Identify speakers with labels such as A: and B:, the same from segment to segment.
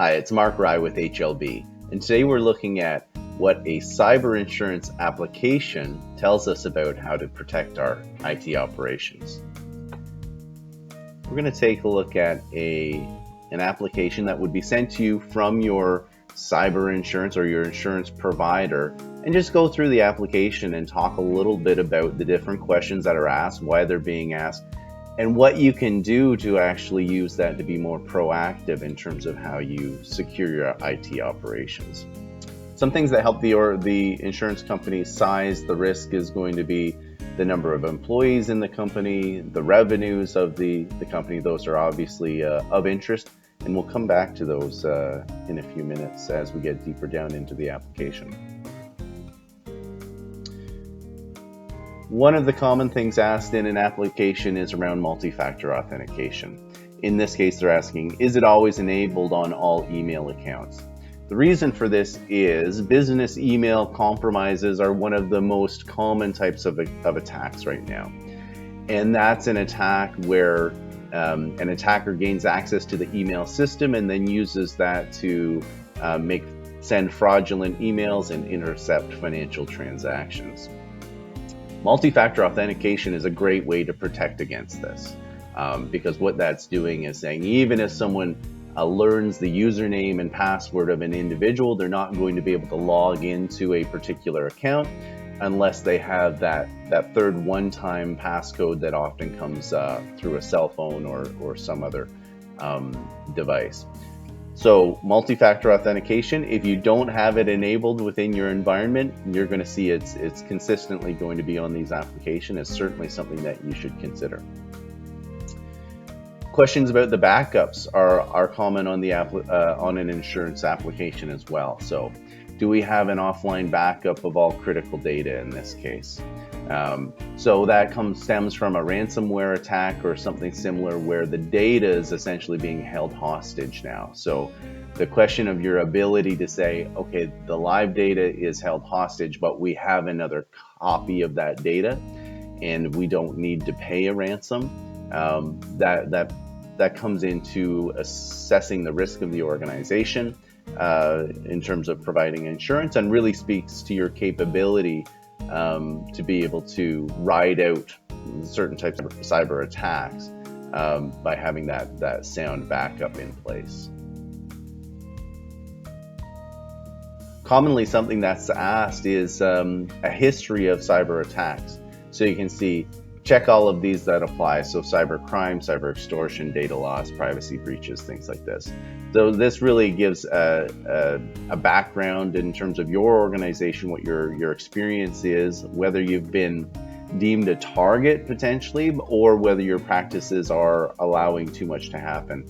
A: Hi, it's Mark Rye with HLB, and today we're looking at what a cyber insurance application tells us about how to protect our IT operations. We're going to take a look at an application that would be sent to you from your cyber insurance or your insurance provider, and just go through the application and talk a little bit about the different questions that are asked, why they're being asked, and what you can do to actually use that to be more proactive in terms of how you secure your IT operations. Some things that help the insurance company size the risk is going to be the number of employees in the company, the revenues of the company. Those are obviously of interest, and we'll come back to those in a few minutes as we get deeper down into the application. One of the common things asked in an application is around multi-factor authentication. In this case, they're asking, is it always enabled on all email accounts? The reason for this is business email compromises are one of the most common types of attacks right now. And that's an attack where an attacker gains access to the email system and then uses that to send fraudulent emails and intercept financial transactions. Multi-factor authentication is a great way to protect against this because what that's doing is saying even if someone learns the username and password of an individual, they're not going to be able to log into a particular account unless they have that third one-time passcode that often comes through a cell phone or some other device. So multi-factor authentication, if you don't have it enabled within your environment, you're going to see it's consistently going to be on these applications. It's certainly something that you should consider. Questions about the backups are common on on an insurance application as well. So do we have an offline backup of all critical data in this case? So that stems from a ransomware attack or something similar where the data is essentially being held hostage now. So the question of your ability to say, okay, the live data is held hostage, but we have another copy of that data and we don't need to pay a ransom, that comes into assessing the risk of the organization in terms of providing insurance, and really speaks to your capability to be able to ride out certain types of cyber attacks by having that sound backup in place. Commonly, something that's asked is a history of cyber attacks. So you can see, check all of these that apply. So cyber crime, cyber extortion, data loss, privacy breaches, things like this. So this really gives a background in terms of your organization, what your experience is, whether you've been deemed a target potentially, or whether your practices are allowing too much to happen.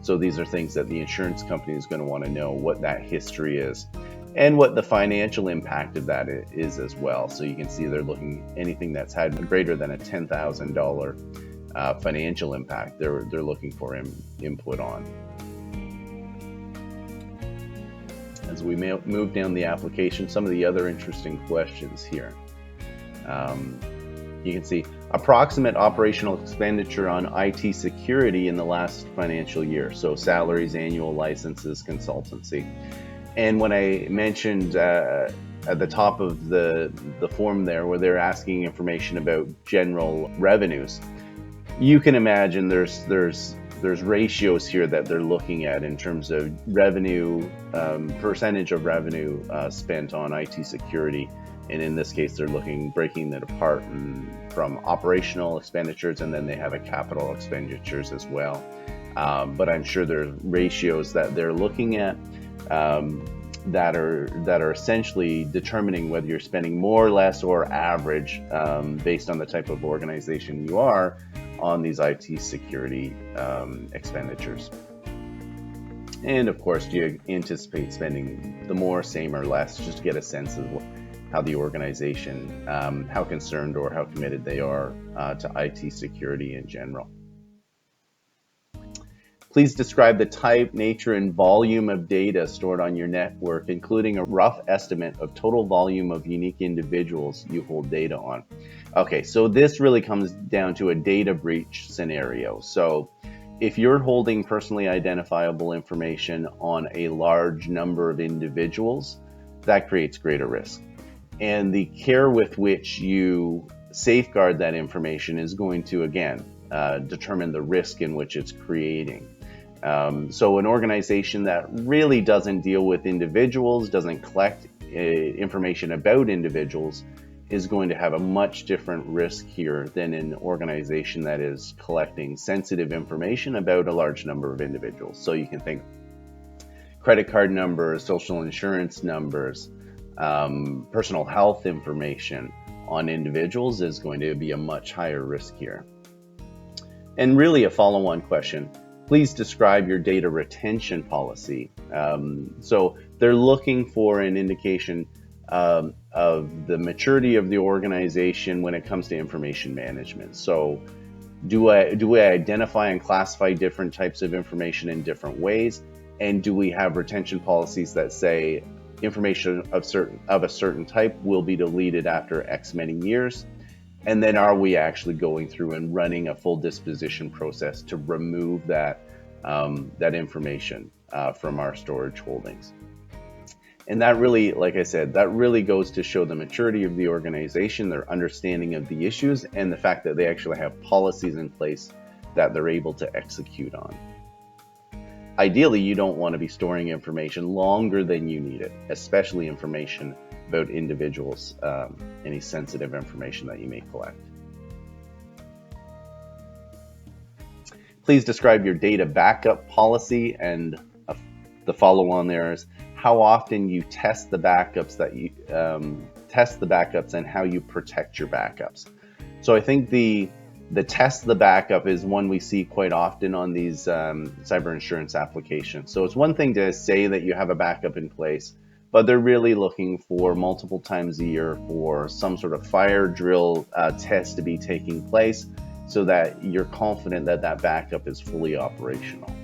A: So these are things that the insurance company is going to want to know what that history is and what the financial impact of that is as well. So you can see they're looking anything that's had greater than a $10,000 financial impact. They're looking for input on. As we move down the application, some of the other interesting questions here. You can see approximate operational expenditure on IT security in the last financial year. So salaries, annual licenses, consultancy. And when I mentioned at the top of the form there, where they're asking information about general revenues, you can imagine there's ratios here that they're looking at in terms of revenue, percentage of revenue spent on IT security. And in this case, they're breaking it apart from operational expenditures, and then they have a capital expenditures as well. But I'm sure there's ratios that they're looking at that are essentially determining whether you're spending more, less, or average based on the type of organization you are on these IT security expenditures. And of course, do you anticipate spending the more, same, or less, just to get a sense of how the organization, how concerned or how committed they are to IT security in general. Please describe the type, nature, and volume of data stored on your network, including a rough estimate of total volume of unique individuals you hold data on. Okay, so this really comes down to a data breach scenario. So if you're holding personally identifiable information on a large number of individuals, that creates greater risk. And the care with which you safeguard that information is going to, again, determine the risk in which it's creating. So an organization that really doesn't deal with individuals, doesn't collect information about individuals, is going to have a much different risk here than an organization that is collecting sensitive information about a large number of individuals. So you can think credit card numbers, social insurance numbers, personal health information on individuals is going to be a much higher risk here. And really a follow-on question, please describe your data retention policy. So they're looking for an indication of the maturity of the organization when it comes to information management. So do I identify and classify different types of information in different ways? And do we have retention policies that say information of a certain type will be deleted after X many years? And then are we actually going through and running a full disposition process to remove that information from our storage holdings? And that really, like I said, that really goes to show the maturity of the organization, their understanding of the issues, and the fact that they actually have policies in place that they're able to execute on. Ideally, you don't want to be storing information longer than you need it, especially information about individuals, any sensitive information that you may collect. Please describe your data backup policy, and the follow-on there is how often you test the backups and how you protect your backups. So I think the test the backup is one we see quite often on these cyber insurance applications. So it's one thing to say that you have a backup in place, but they're really looking for multiple times a year for some sort of fire drill test to be taking place so that you're confident that that backup is fully operational.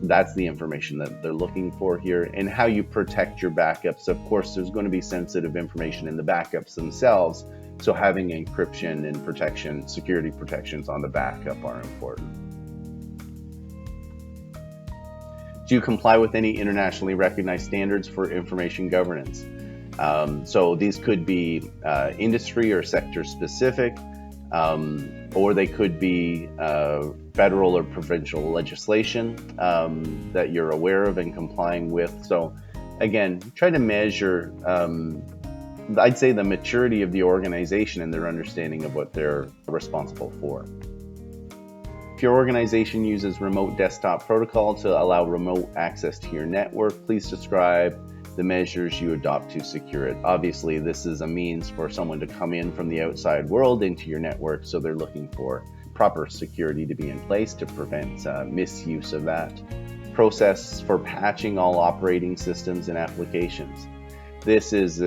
A: That's the information that they're looking for here. And how you protect your backups, of course, there's going to be sensitive information in the backups themselves, so having encryption and protection, security protections on the backup are important. Do you comply with any internationally recognized standards for information governance? So these could be industry or sector specific, or they could be federal or provincial legislation that you're aware of and complying with. So again, try to measure, I'd say, the maturity of the organization and their understanding of what they're responsible for. If your organization uses remote desktop protocol to allow remote access to your network, please describe the measures you adopt to secure it. Obviously, this is a means for someone to come in from the outside world into your network, so they're looking for proper security to be in place to prevent misuse of that. Process for patching all operating systems and applications. This is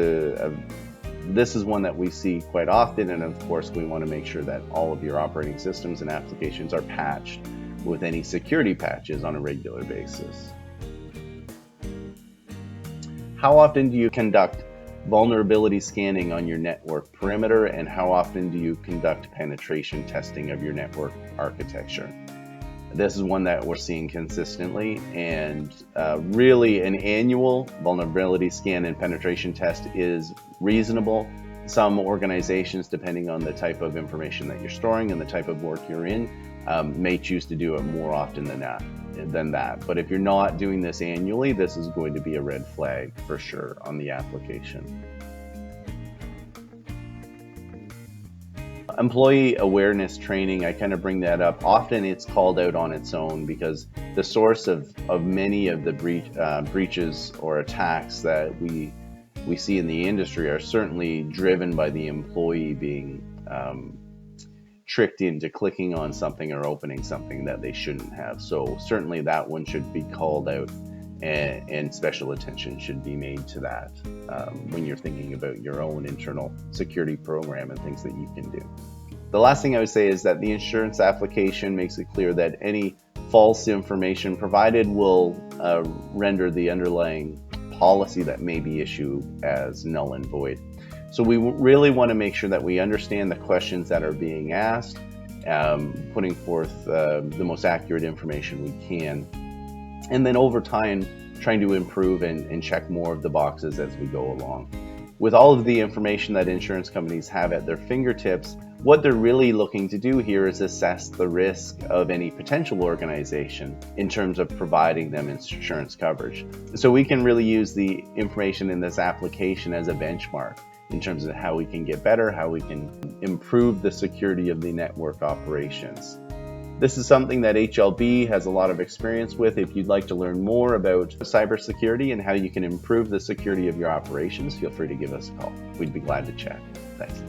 A: one that we see quite often, and of course we want to make sure that all of your operating systems and applications are patched with any security patches on a regular basis. How often do you conduct vulnerability scanning on your network perimeter, and how often do you conduct penetration testing of your network architecture? This is one that we're seeing consistently, and really an annual vulnerability scan and penetration test is reasonable. Some organizations, depending on the type of information that you're storing and the type of work you're in, may choose to do it more often than that. But if you're not doing this annually, this is going to be a red flag for sure on the application. Employee awareness training, I kind of bring that up. Often it's called out on its own because the source of many of the breaches or attacks that we see in the industry are certainly driven by the employee being tricked into clicking on something or opening something that they shouldn't have. So certainly that one should be called out, and special attention should be made to that when you're thinking about your own internal security program and things that you can do. The last thing I would say is that the insurance application makes it clear that any false information provided will render the underlying policy that may be issued as null and void. So we really want to make sure that we understand the questions that are being asked putting forth the most accurate information we can. And then over time, trying to improve and check more of the boxes as we go along. With all of the information that insurance companies have at their fingertips, what they're really looking to do here is assess the risk of any potential organization in terms of providing them insurance coverage. So we can really use the information in this application as a benchmark in terms of how we can get better, how we can improve the security of the network operations. This is something that HLB has a lot of experience with. If you'd like to learn more about cybersecurity and how you can improve the security of your operations, feel free to give us a call. We'd be glad to chat. Thanks.